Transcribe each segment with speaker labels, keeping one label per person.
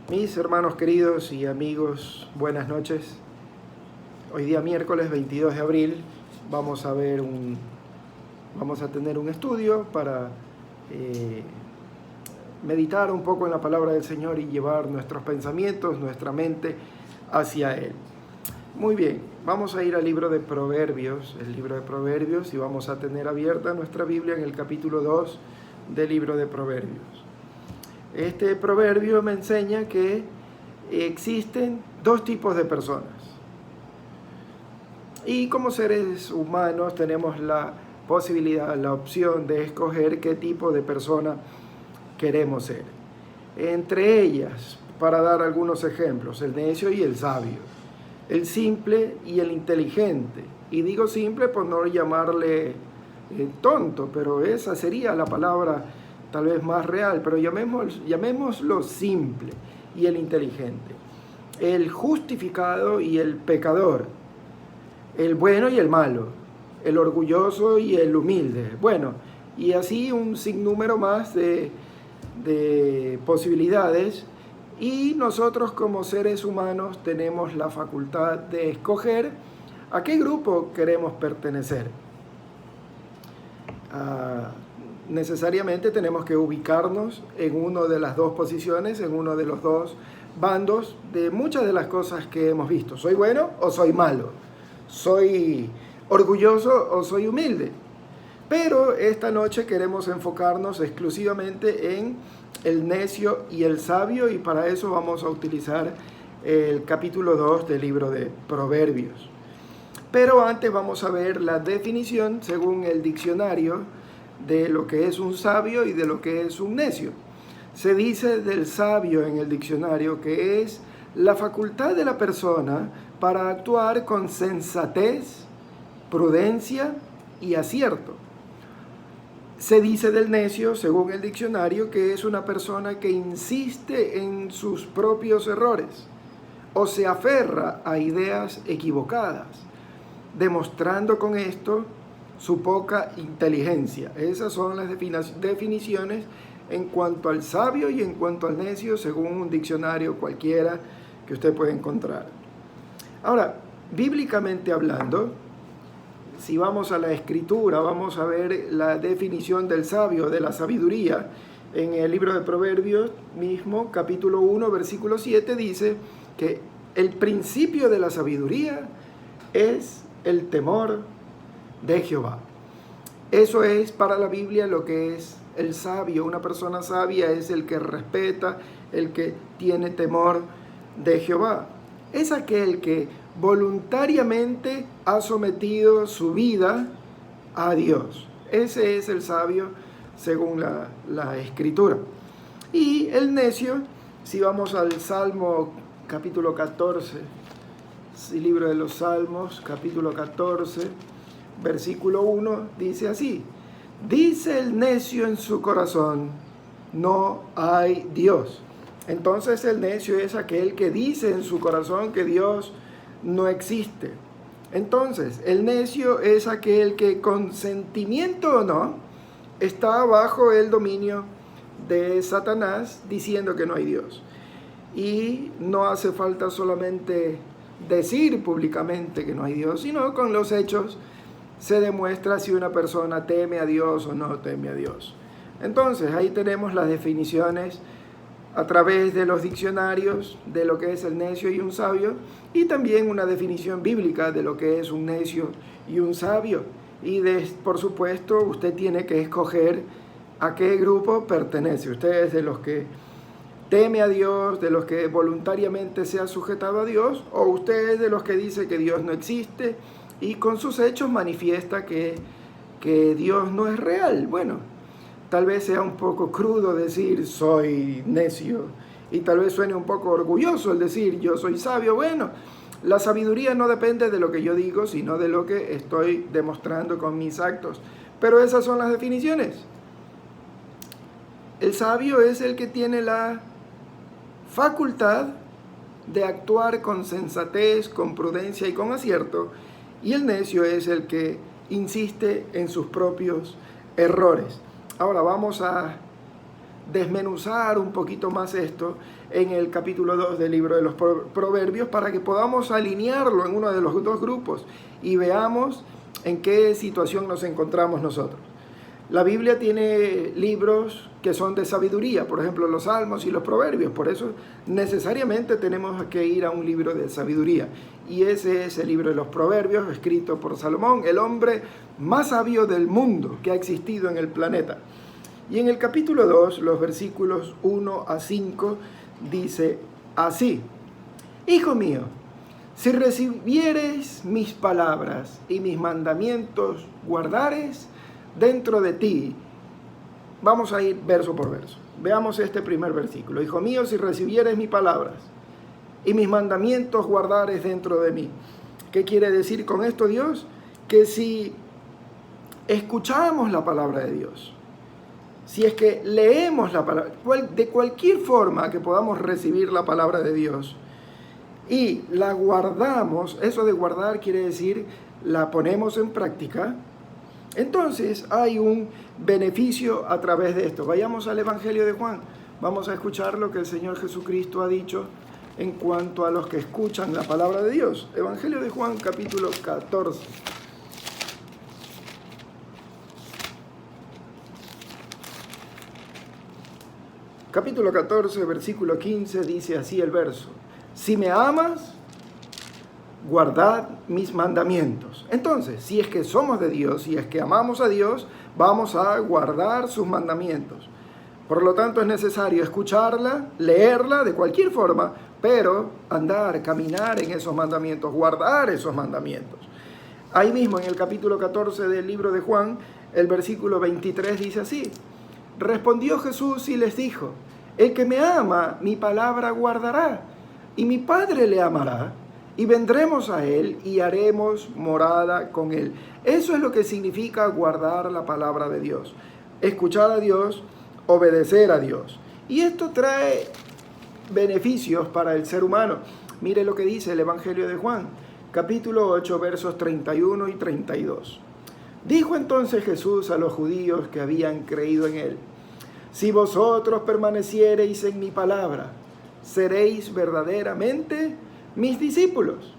Speaker 1: Mis hermanos queridos y amigos, buenas noches. Hoy día miércoles 22 de abril vamos a tener un estudio para meditar un poco en la palabra del Señor y llevar nuestros pensamientos, nuestra mente hacia Él. Muy bien, vamos a ir al libro de Proverbios, y vamos a tener abierta nuestra Biblia en el capítulo 2 del libro de Proverbios. Este proverbio me enseña que existen dos tipos de personas. Y como seres humanos tenemos la posibilidad, la opción de escoger qué tipo de persona queremos ser. Entre ellas, para dar algunos ejemplos, el necio y el sabio, el simple y el inteligente. Y digo simple por no llamarle tonto, pero esa sería la palabra tal vez más real, pero llamémoslo simple y el inteligente, el justificado y el pecador, el bueno y el malo, el orgulloso y el humilde. Bueno, y así un sinnúmero más de posibilidades, y nosotros como seres humanos tenemos la facultad de escoger a qué grupo queremos pertenecer. Necesariamente tenemos que ubicarnos en una de las dos posiciones, en uno de los dos bandos de muchas de las cosas que hemos visto. ¿Soy bueno o soy malo? ¿Soy orgulloso o soy humilde? Pero esta noche queremos enfocarnos exclusivamente en el necio y el sabio, y para eso vamos a utilizar el capítulo 2 del libro de Proverbios. Pero antes vamos a ver la definición según el diccionario de lo que es un sabio y de lo que es un necio. Se dice del sabio en el diccionario que es la facultad de la persona para actuar con sensatez, prudencia y acierto. Se dice del necio, según el diccionario, que es una persona que insiste en sus propios errores o se aferra a ideas equivocadas, demostrando con esto su poca inteligencia. Esas son las definiciones en cuanto al sabio y en cuanto al necio, según un diccionario cualquiera que usted puede encontrar. Ahora, bíblicamente hablando, si vamos a la Escritura, vamos a ver la definición del sabio, de la sabiduría. En el libro de Proverbios mismo, capítulo 1, versículo 7, dice que el principio de la sabiduría es el temor de Jehová. Eso es para la Biblia lo que es el sabio. Una persona sabia es el que respeta, el que tiene temor de Jehová. Es aquel que voluntariamente ha sometido su vida a Dios. Ese es el sabio según la Escritura. Y el necio, si vamos al Salmo capítulo 14, el libro de los Salmos, capítulo 14, versículo 1, dice así: dice el necio en su corazón, no hay Dios. Entonces el necio es aquel que dice en su corazón que Dios no existe. Entonces el necio es aquel que, con sentimiento o no, está bajo el dominio de Satanás, diciendo que no hay Dios. Y no hace falta solamente decir públicamente que no hay Dios, sino con los hechos se demuestra si una persona teme a Dios o no teme a Dios. Entonces ahí tenemos las definiciones a través de los diccionarios de lo que es el necio y un sabio, y también una definición bíblica de lo que es un necio y un sabio. Y por supuesto usted tiene que escoger a qué grupo pertenece. Usted es de los que teme a Dios, de los que voluntariamente se ha sujetado a Dios, o usted es de los que dice que Dios no existe y con sus hechos manifiesta que Dios no es real. Bueno, tal vez sea un poco crudo decir soy necio, y tal vez suene un poco orgulloso el decir yo soy sabio. Bueno, la sabiduría no depende de lo que yo digo, sino de lo que estoy demostrando con mis actos. Pero esas son las definiciones. El sabio es el que tiene la facultad de actuar con sensatez, con prudencia y con acierto, y el necio es el que insiste en sus propios errores. Ahora vamos a desmenuzar un poquito más esto en el capítulo 2 del libro de los Proverbios para que podamos alinearlo en uno de los dos grupos y veamos en qué situación nos encontramos nosotros. La Biblia tiene libros que son de sabiduría, por ejemplo los Salmos y los Proverbios, por eso necesariamente tenemos que ir a un libro de sabiduría. Y ese es el libro de los Proverbios, escrito por Salomón, el hombre más sabio del mundo que ha existido en el planeta. Y en el capítulo 2, los versículos 1 a 5, dice así: Hijo mío, si recibieres mis palabras y mis mandamientos guardares dentro de ti. Vamos a ir verso por verso. Veamos este primer versículo. Hijo mío, si recibieres mis palabras y mis mandamientos guardares dentro de mí. ¿Qué quiere decir con esto Dios? Que si escuchamos la palabra de Dios, si es que leemos la palabra, de cualquier forma que podamos recibir la palabra de Dios y la guardamos, eso de guardar quiere decir la ponemos en práctica, entonces hay un beneficio a través de esto. Vayamos al Evangelio de Juan. Vamos a escuchar lo que el Señor Jesucristo ha dicho en cuanto a los que escuchan la palabra de Dios. Evangelio de Juan, capítulo 14. Capítulo 14, versículo 15, dice así el verso: Si me amas, guardad mis mandamientos. Entonces, si es que somos de Dios, si es que amamos a Dios, vamos a guardar sus mandamientos. Por lo tanto, es necesario escucharla, leerla de cualquier forma, pero andar, caminar en esos mandamientos, guardar esos mandamientos. Ahí mismo, en el capítulo 14 del libro de Juan, el versículo 23 dice así: Respondió Jesús y les dijo: El que me ama, mi palabra guardará, y mi Padre le amará, y vendremos a él y haremos morada con él. Eso es lo que significa guardar la palabra de Dios. Escuchar a Dios, obedecer a Dios. Y esto trae beneficios para el ser humano. Mire lo que dice el Evangelio de Juan, capítulo 8, versos 31 y 32. Dijo entonces Jesús a los judíos que habían creído en él: Si vosotros permaneciereis en mi palabra, seréis verdaderamente mis discípulos,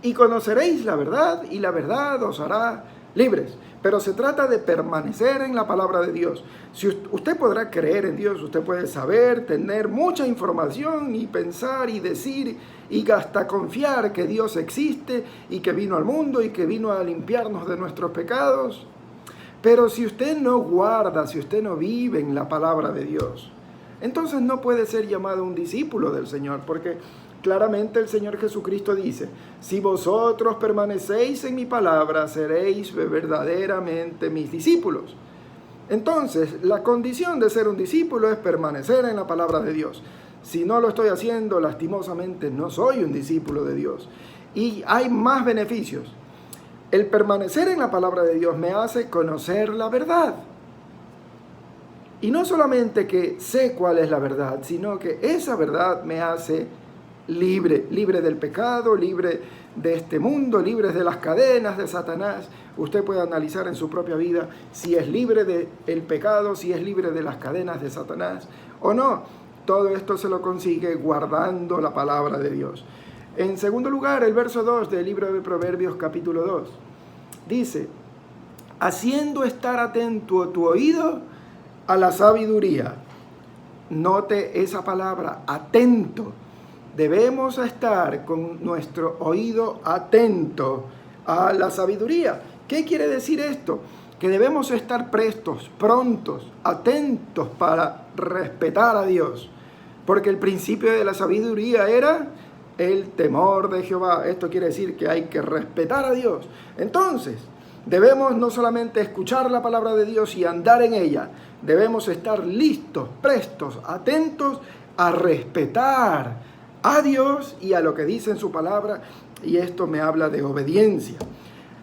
Speaker 1: y conoceréis la verdad, y la verdad os hará libres. Pero se trata de permanecer en la palabra de Dios. Si usted podrá creer en Dios, usted puede saber, tener mucha información y pensar y decir y hasta confiar que Dios existe y que vino al mundo y que vino a limpiarnos de nuestros pecados. Pero si usted no guarda, si usted no vive en la palabra de Dios, entonces no puede ser llamado un discípulo del Señor, porque claramente el Señor Jesucristo dice: Si vosotros permanecéis en mi palabra, seréis verdaderamente mis discípulos. Entonces, la condición de ser un discípulo es permanecer en la palabra de Dios. Si no lo estoy haciendo, lastimosamente no soy un discípulo de Dios. Y hay más beneficios. El permanecer en la palabra de Dios me hace conocer la verdad. Y no solamente que sé cuál es la verdad, sino que esa verdad me hace libre del pecado, libre de este mundo, libre de las cadenas de Satanás. Usted puede analizar en su propia vida si es libre del pecado, si es libre de las cadenas de Satanás o no. Todo esto se lo consigue guardando la palabra de Dios. En segundo lugar, el verso 2 del libro de Proverbios capítulo 2 dice: haciendo estar atento tu oído a la sabiduría. Note esa palabra, atento. Debemos estar con nuestro oído atento a la sabiduría. ¿Qué quiere decir esto? Que debemos estar prestos, prontos, atentos para respetar a Dios. Porque el principio de la sabiduría era el temor de Jehová. Esto quiere decir que hay que respetar a Dios. Entonces, debemos no solamente escuchar la palabra de Dios y andar en ella, debemos estar listos, prestos, atentos a respetar a Dios y a lo que dice en su palabra, y esto me habla de obediencia.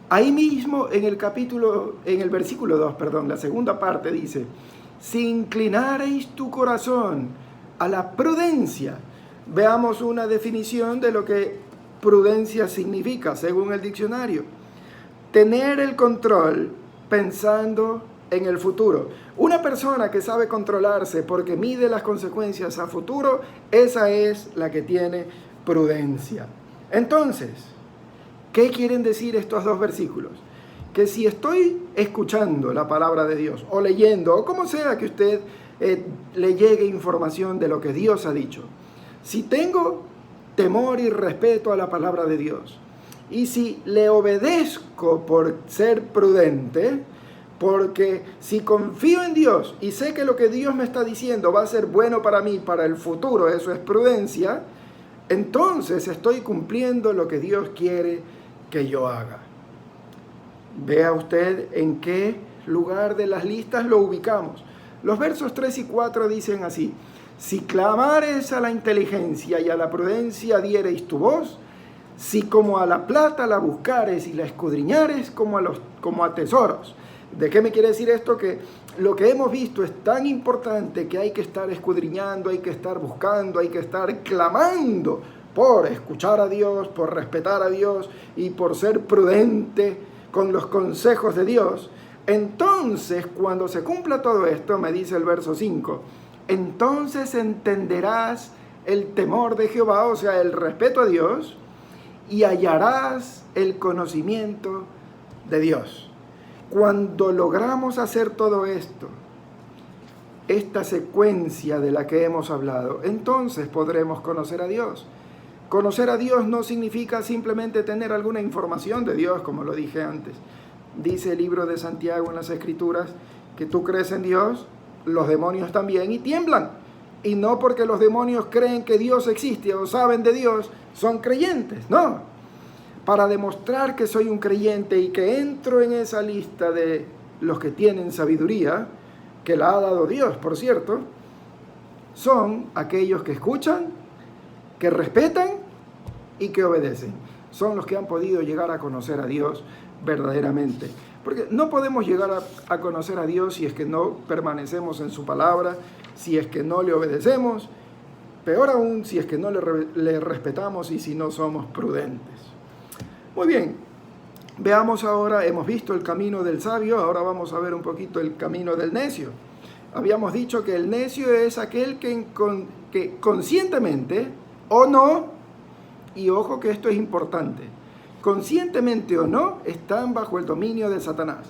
Speaker 1: Ahí mismo en el versículo 2, la segunda parte dice: si inclinareis tu corazón a la prudencia. Veamos una definición de lo que prudencia significa según el diccionario: tener el control pensando en el futuro. Una persona que sabe controlarse porque mide las consecuencias a futuro, esa es la que tiene prudencia. Entonces, ¿qué quieren decir estos dos versículos? Que si estoy escuchando la palabra de Dios o leyendo, o como sea que usted le llegue información de lo que Dios ha dicho, si tengo temor y respeto a la palabra de Dios, y si le obedezco por ser prudente, porque si confío en Dios y sé que lo que Dios me está diciendo va a ser bueno para mí, para el futuro, eso es prudencia, entonces estoy cumpliendo lo que Dios quiere que yo haga. Vea usted en qué lugar de las listas lo ubicamos. Los versos 3 y 4 dicen así: si clamares a la inteligencia y a la prudencia diereis tu voz, si como a la plata la buscares y la escudriñares como a tesoros. ¿De qué me quiere decir esto? Que lo que hemos visto es tan importante que hay que estar escudriñando, hay que estar buscando, hay que estar clamando por escuchar a Dios, por respetar a Dios y por ser prudente con los consejos de Dios. Entonces, cuando se cumpla todo esto, me dice el verso 5, entonces entenderás el temor de Jehová, o sea, el respeto a Dios, y hallarás el conocimiento de Dios. Cuando logramos hacer todo esto, esta secuencia de la que hemos hablado, entonces podremos conocer a Dios. Conocer a Dios no significa simplemente tener alguna información de Dios, como lo dije antes. Dice el libro de Santiago en las Escrituras que tú crees en Dios, los demonios también, y tiemblan. Y no porque los demonios creen que Dios existe o saben de Dios, son creyentes, no. Para demostrar que soy un creyente y que entro en esa lista de los que tienen sabiduría, que la ha dado Dios, por cierto, son aquellos que escuchan, que respetan y que obedecen. Son los que han podido llegar a conocer a Dios verdaderamente. Porque no podemos llegar a conocer a Dios si es que no permanecemos en su palabra, si es que no le obedecemos, peor aún si es que no le respetamos y si no somos prudentes. Muy bien, veamos ahora, hemos visto el camino del sabio, ahora vamos a ver un poquito el camino del necio. Habíamos dicho que el necio es aquel que conscientemente o no, y ojo que esto es importante, conscientemente o no, están bajo el dominio de Satanás.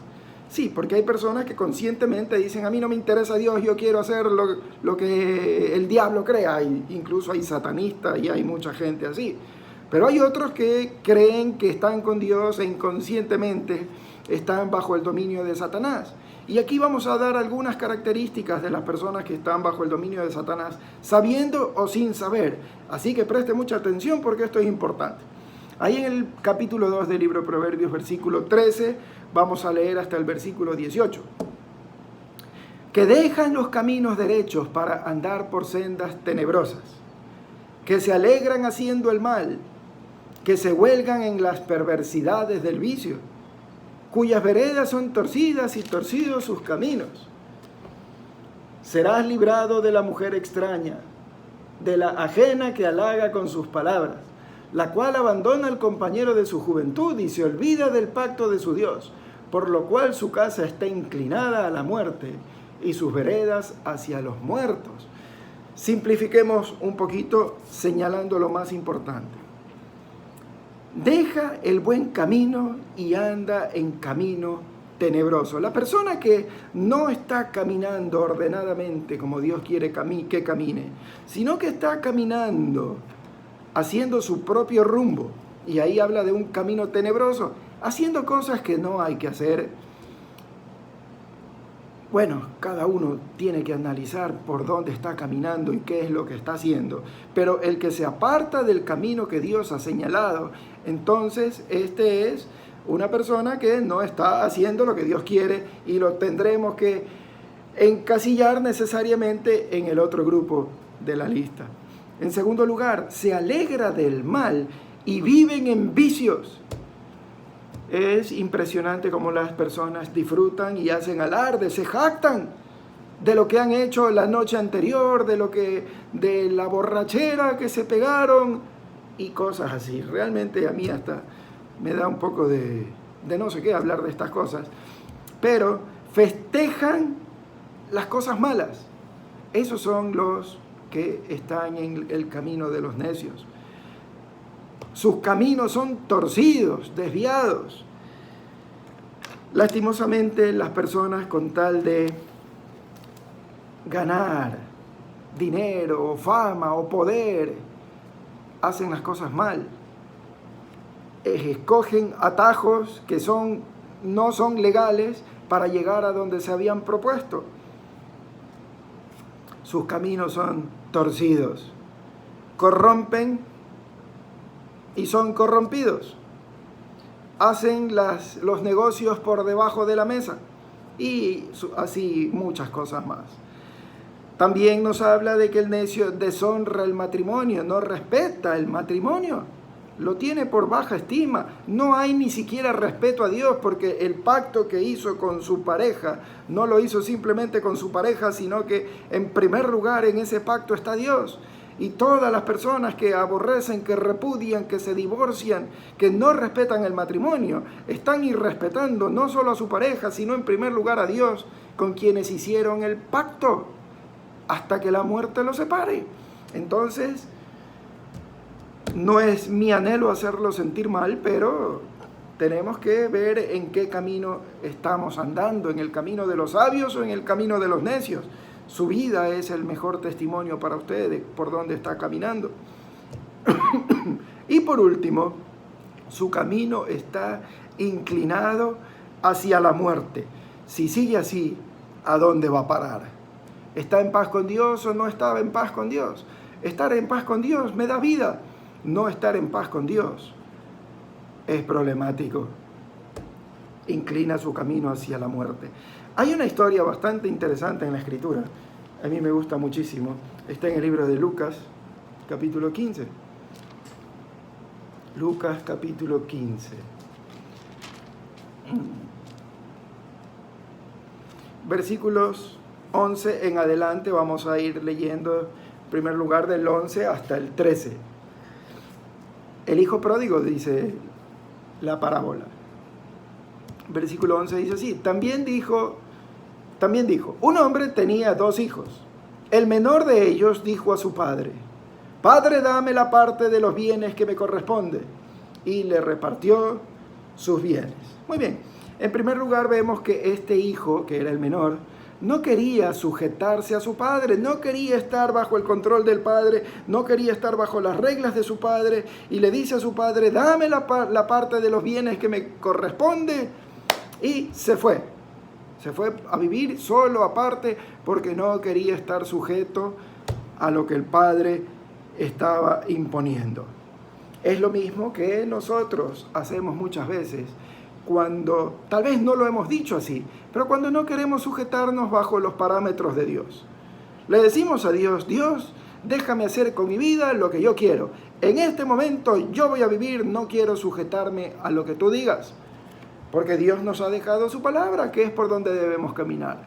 Speaker 1: Sí, porque hay personas que conscientemente dicen, a mí no me interesa Dios, yo quiero hacer lo que el diablo crea. Incluso hay satanistas y hay mucha gente así. Pero hay otros que creen que están con Dios e inconscientemente están bajo el dominio de Satanás. Y aquí vamos a dar algunas características de las personas que están bajo el dominio de Satanás, sabiendo o sin saber. Así que preste mucha atención porque esto es importante. Ahí en el capítulo 2 del libro de Proverbios, versículo 13, vamos a leer hasta el versículo 18. Que dejan los caminos derechos para andar por sendas tenebrosas, que se alegran haciendo el mal, que se huelgan en las perversidades del vicio, cuyas veredas son torcidas y torcidos sus caminos. Serás librado de la mujer extraña, de la ajena que halaga con sus palabras, la cual abandona al compañero de su juventud y se olvida del pacto de su Dios, por lo cual su casa está inclinada a la muerte y sus veredas hacia los muertos. Simplifiquemos un poquito señalando lo más importante. Deja el buen camino y anda en camino tenebroso. La persona que no está caminando ordenadamente como Dios quiere que camine, sino que está caminando haciendo su propio rumbo, y ahí habla de un camino tenebroso, haciendo cosas que no hay que hacer. Bueno, cada uno tiene que analizar por dónde está caminando y qué es lo que está haciendo. Pero el que se aparta del camino que Dios ha señalado, entonces este es una persona que no está haciendo lo que Dios quiere y lo tendremos que encasillar necesariamente en el otro grupo de la lista. En segundo lugar, se alegra del mal y viven en vicios. Es impresionante cómo las personas disfrutan y hacen alarde, se jactan de lo que han hecho la noche anterior, de la borrachera que se pegaron y cosas así. Realmente a mí hasta me da un poco de no sé qué hablar de estas cosas, pero festejan las cosas malas. Esos son los que están en el camino de los necios. Sus caminos son torcidos, desviados. Lastimosamente, las personas, con tal de ganar dinero o fama o poder, hacen las cosas mal. Escogen atajos que no son legales para llegar a donde se habían propuesto. Sus caminos son torcidos. Corrompen y son corrompidos. Hacen los negocios por debajo de la mesa y así muchas cosas más. También nos habla de que el necio deshonra el matrimonio, no respeta el matrimonio, lo tiene por baja estima, no hay ni siquiera respeto a Dios, porque el pacto que hizo con su pareja no lo hizo simplemente con su pareja, sino que en primer lugar en ese pacto está Dios. Y todas las personas que aborrecen, que repudian, que se divorcian, que no respetan el matrimonio, están irrespetando no solo a su pareja, sino en primer lugar a Dios, con quienes hicieron el pacto, hasta que la muerte los separe. Entonces, no es mi anhelo hacerlo sentir mal, pero tenemos que ver en qué camino estamos andando, en el camino de los sabios o en el camino de los necios. Su vida es el mejor testimonio para ustedes por dónde está caminando. Y por último, su camino está inclinado hacia la muerte. Si sigue así, ¿a dónde va a parar? ¿Está en paz con Dios o no estaba en paz con Dios? Estar en paz con Dios me da vida. No estar en paz con Dios es problemático. Inclina su camino hacia la muerte. Hay una historia bastante interesante en la Escritura. A mí me gusta muchísimo. Está en el libro de Lucas, capítulo 15. Lucas, capítulo 15. Versículos 11 en adelante vamos a ir leyendo, en primer lugar, del 11 hasta el 13. El hijo pródigo, dice la parábola. Versículo 11 dice así: También dijo, un hombre tenía 2 hijos. El menor de ellos dijo a su padre: Padre, dame la parte de los bienes que me corresponde. Y le repartió sus bienes. Muy bien. En primer lugar vemos que este hijo, que era el menor, no quería sujetarse a su padre, no quería estar bajo el control del padre, no quería estar bajo las reglas de su padre, y le dice a su padre: dame la parte de los bienes que me corresponde. Y se fue a vivir solo, aparte, porque no quería estar sujeto a lo que el padre estaba imponiendo. Es lo mismo que nosotros hacemos muchas veces, cuando tal vez no lo hemos dicho así, pero cuando no queremos sujetarnos bajo los parámetros de Dios. Le decimos a Dios: Dios, déjame hacer con mi vida lo que yo quiero. En este momento yo voy a vivir, no quiero sujetarme a lo que tú digas. Porque Dios nos ha dejado su palabra, que es por donde debemos caminar,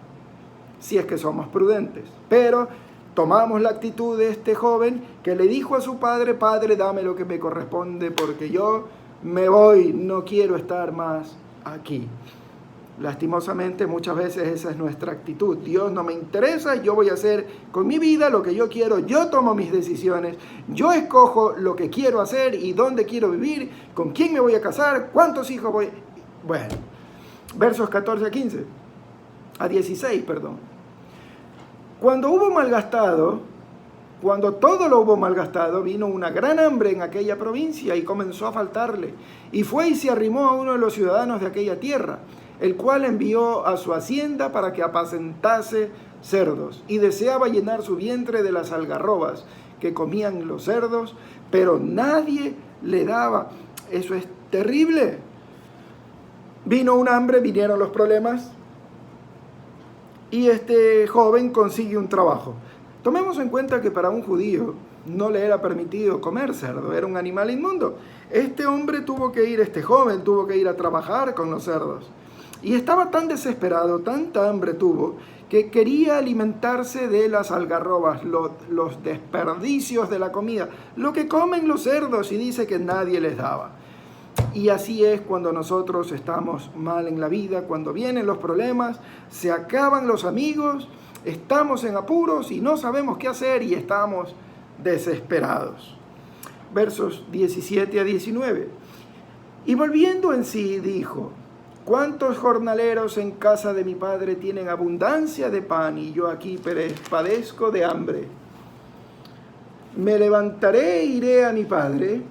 Speaker 1: si es que somos prudentes. Pero tomamos la actitud de este joven que le dijo a su padre: Padre, dame lo que me corresponde, porque yo me voy, no quiero estar más aquí. Lastimosamente, muchas veces esa es nuestra actitud. Dios no me interesa, yo voy a hacer con mi vida lo que yo quiero, yo tomo mis decisiones, yo escojo lo que quiero hacer y dónde quiero vivir, con quién me voy a casar, cuántos hijos voy. Bueno, versos 14 a 16. Cuando todo lo hubo malgastado, vino una gran hambre en aquella provincia y comenzó a faltarle. Y fue y se arrimó a uno de los ciudadanos de aquella tierra, el cual envió a su hacienda para que apacentase cerdos. Y deseaba llenar su vientre de las algarrobas que comían los cerdos, pero nadie le daba. Eso es terrible. Vino un hambre, vinieron los problemas, y este joven consigue un trabajo. Tomemos en cuenta que para un judío no le era permitido comer cerdo, era un animal inmundo. Este joven tuvo que ir a trabajar con los cerdos. Y estaba tan desesperado, tanta hambre tuvo, que quería alimentarse de las algarrobas, los desperdicios de la comida, lo que comen los cerdos, y dice que nadie les daba. Y así es cuando nosotros estamos mal en la vida, cuando vienen los problemas, se acaban los amigos, estamos en apuros y no sabemos qué hacer y estamos desesperados. Versos 17 a 19. Y volviendo en sí, dijo: ¿cuántos jornaleros en casa de mi padre tienen abundancia de pan y yo aquí padezco de hambre? Me levantaré e iré a mi padre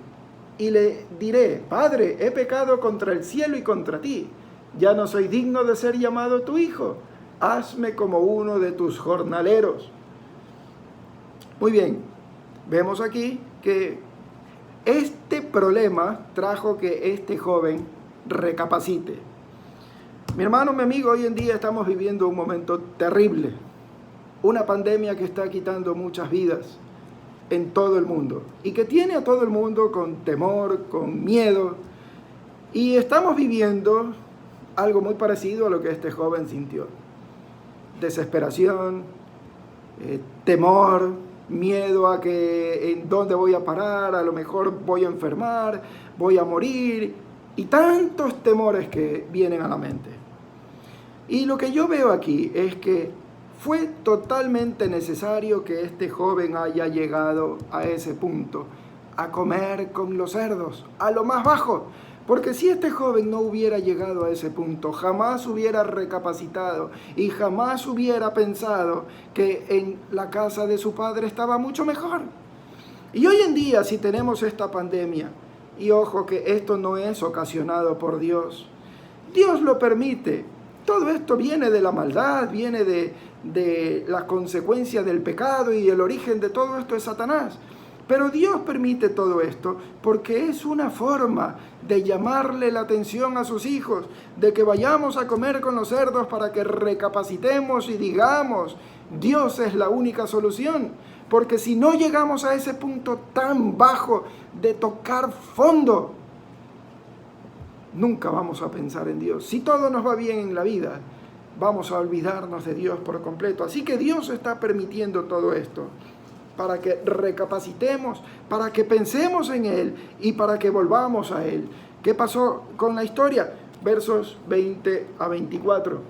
Speaker 1: y le diré: Padre, he pecado contra el cielo y contra ti. Ya no soy digno de ser llamado tu hijo. Hazme como uno de tus jornaleros. Muy bien, vemos aquí que este problema trajo que este joven recapacite. Mi hermano, mi amigo, hoy en día estamos viviendo un momento terrible. Una pandemia que está quitando muchas vidas en todo el mundo y que tiene a todo el mundo con temor, con miedo. Y estamos viviendo algo muy parecido a lo que este joven sintió. Desesperación, temor, miedo a que en dónde voy a parar, a lo mejor voy a enfermar, voy a morir, y tantos temores que vienen a la mente. Y lo que yo veo aquí es que fue totalmente necesario que este joven haya llegado a ese punto, a comer con los cerdos, a lo más bajo. Porque si este joven no hubiera llegado a ese punto, jamás hubiera recapacitado y jamás hubiera pensado que en la casa de su padre estaba mucho mejor. Y hoy en día, si tenemos esta pandemia, y ojo que esto no es ocasionado por Dios, Dios lo permite. Todo esto viene de la maldad, viene de la consecuencia del pecado, y el origen de todo esto es Satanás. Pero Dios permite todo esto porque es una forma de llamarle la atención a sus hijos, de que vayamos a comer con los cerdos para que recapacitemos y digamos: Dios es la única solución. Porque si no llegamos a ese punto tan bajo de tocar fondo, nunca vamos a pensar en Dios. Si todo nos va bien en la vida, vamos a olvidarnos de Dios por completo. Así que Dios está permitiendo todo esto para que recapacitemos, para que pensemos en Él y para que volvamos a Él. ¿Qué pasó con la historia? Versos 20 a 24.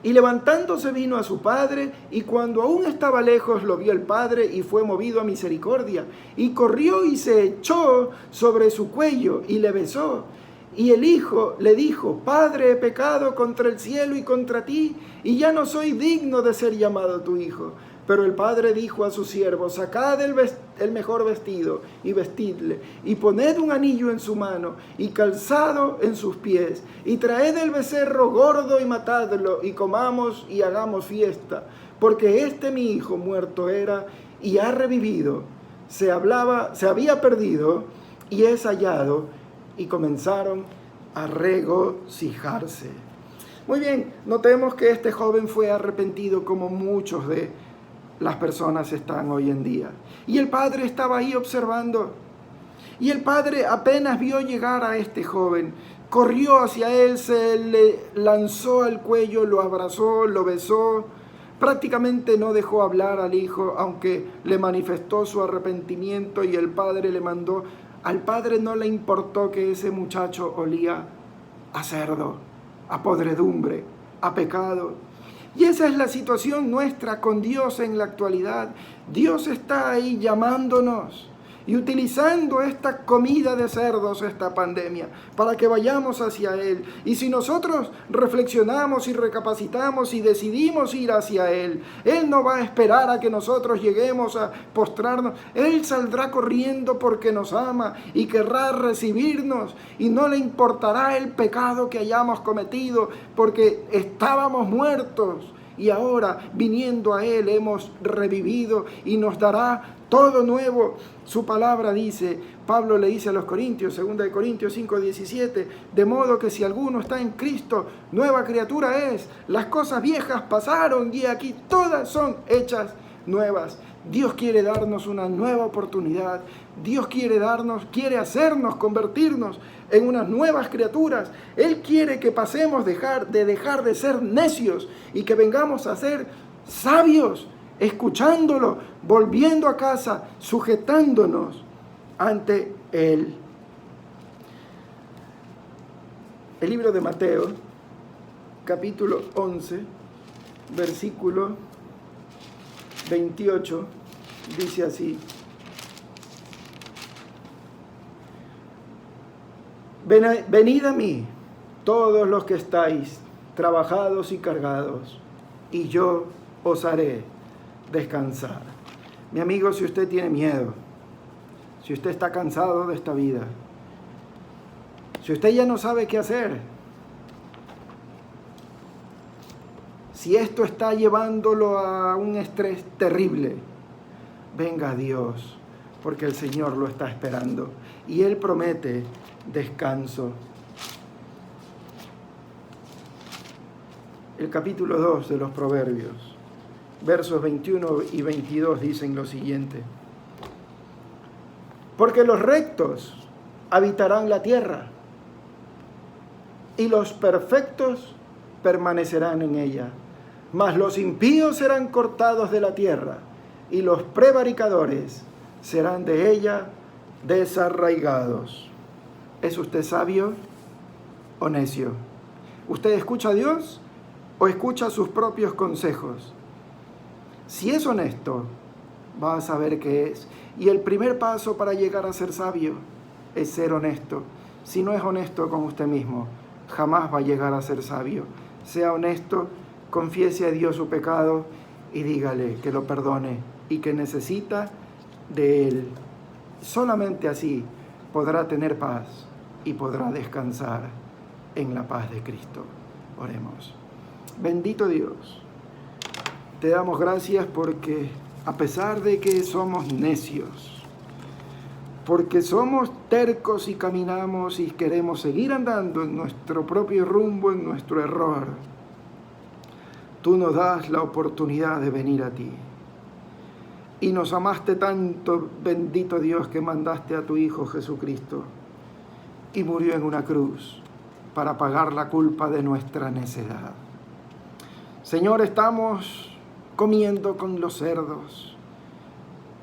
Speaker 1: Y levantándose vino a su padre, y cuando aún estaba lejos lo vio el padre y fue movido a misericordia, y corrió y se echó sobre su cuello y le besó. Y el hijo le dijo: Padre, he pecado contra el cielo y contra ti, y ya no soy digno de ser llamado tu hijo. Pero el padre dijo a sus siervos: sacad el mejor vestido y vestidle, y poned un anillo en su mano y calzado en sus pies, y traed el becerro gordo y matadlo, y comamos y hagamos fiesta, porque este mi hijo muerto era y ha revivido, se había perdido y es hallado. Y comenzaron a regocijarse. Muy bien, notemos que este joven fue arrepentido como muchos de las personas están hoy en día. Y el padre estaba ahí observando. Y el padre apenas vio llegar a este joven, corrió hacia él, se le lanzó al cuello, lo abrazó, lo besó. Prácticamente no dejó hablar al hijo, aunque le manifestó su arrepentimiento y el padre le mandó. Al padre no le importó que ese muchacho olía a cerdo, a podredumbre, a pecado. Y esa es la situación nuestra con Dios en la actualidad. Dios está ahí llamándonos y utilizando esta comida de cerdos, esta pandemia, para que vayamos hacia Él. Y si nosotros reflexionamos y recapacitamos y decidimos ir hacia Él, Él no va a esperar a que nosotros lleguemos a postrarnos. Él saldrá corriendo porque nos ama y querrá recibirnos, y no le importará el pecado que hayamos cometido, porque estábamos muertos y ahora, viniendo a Él, hemos revivido y nos dará todo nuevo. Su palabra dice, Pablo le dice a los Corintios, 2 Corintios 5:17, de modo que si alguno está en Cristo, nueva criatura es. Las cosas viejas pasaron y aquí todas son hechas nuevas. Dios quiere darnos una nueva oportunidad. Dios quiere hacernos convertirnos en unas nuevas criaturas. Él quiere que pasemos dejar de ser necios y que vengamos a ser sabios, escuchándolo, volviendo a casa, sujetándonos ante Él. El libro de Mateo, capítulo 11, versículo 28, dice así: Venid a mí, todos los que estáis trabajados y cargados, y yo os haré descansar. Mi amigo, si usted tiene miedo, si usted está cansado de esta vida, si usted ya no sabe qué hacer, si esto está llevándolo a un estrés terrible, venga a Dios, porque el Señor lo está esperando y Él promete descanso. El capítulo 2 de los Proverbios, versos 21 y 22 dicen lo siguiente: porque los rectos habitarán la tierra, y los perfectos permanecerán en ella, mas los impíos serán cortados de la tierra, y los prevaricadores serán de ella desarraigados. ¿Es usted sabio o necio? ¿Usted escucha a Dios o escucha sus propios consejos? Si es honesto, va a saber qué es. Y el primer paso para llegar a ser sabio es ser honesto. Si no es honesto con usted mismo, jamás va a llegar a ser sabio. Sea honesto, confiese a Dios su pecado y dígale que lo perdone y que necesita de Él. Solamente así podrá tener paz y podrá descansar en la paz de Cristo. Oremos. Bendito Dios, te damos gracias porque a pesar de que somos necios, porque somos tercos y caminamos y queremos seguir andando en nuestro propio rumbo, en nuestro error, tú nos das la oportunidad de venir a ti. Y nos amaste tanto, bendito Dios, que mandaste a tu Hijo Jesucristo y murió en una cruz para pagar la culpa de nuestra necedad. Señor, estamos comiendo con los cerdos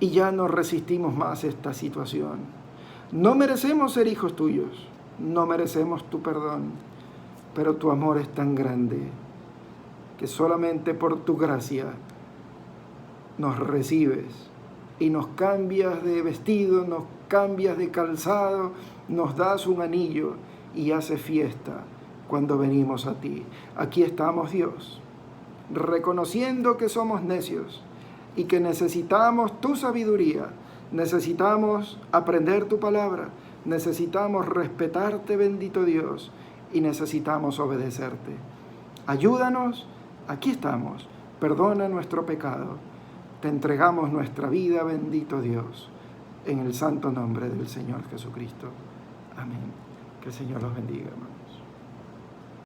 Speaker 1: y ya no resistimos más esta situación. No merecemos ser hijos tuyos, no merecemos tu perdón, pero tu amor es tan grande que solamente por tu gracia nos recibes y nos cambias de vestido, nos cambias de calzado, nos das un anillo y haces fiesta cuando venimos a ti. Aquí estamos, Dios, reconociendo que somos necios y que necesitamos tu sabiduría, necesitamos aprender tu palabra, necesitamos respetarte, bendito Dios, y necesitamos obedecerte. Ayúdanos, aquí estamos, perdona nuestro pecado, te entregamos nuestra vida, bendito Dios, en el santo nombre del Señor Jesucristo. Amén. Que el Señor los bendiga, hermanos.